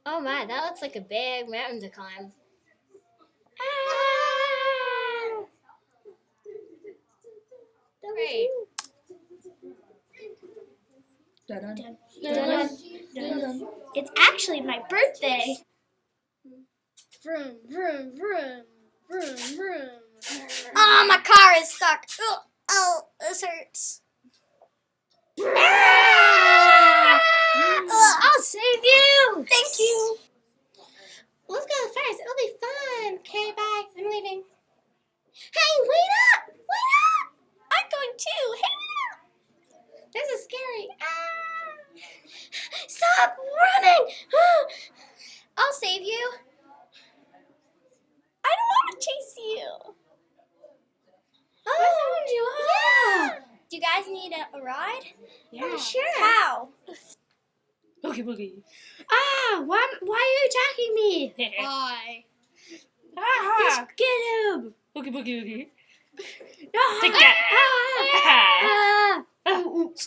Oh my, that looks like a big mountain to climb. Great. Dun-dun. Dun, dun, dun, dun. It's actually my birthday. Vroom, vroom, vroom, vroom, vroom. Oh, my car is stuck. Oh, this hurts. I'll save you. Thank you. Let's go first. It'll be fun. Okay, bye. I'm leaving. Hey, wait up! Wait up! I'm going too. Hey, This is scary. Stop running! I'll save you. I don't want to chase you. I found you. Yeah. Do you guys need a ride? Yeah, sure. How? Boogie boogie. Why are you attacking me? Why? Ah! Just get him. Boogie boogie boogie. No. Take that.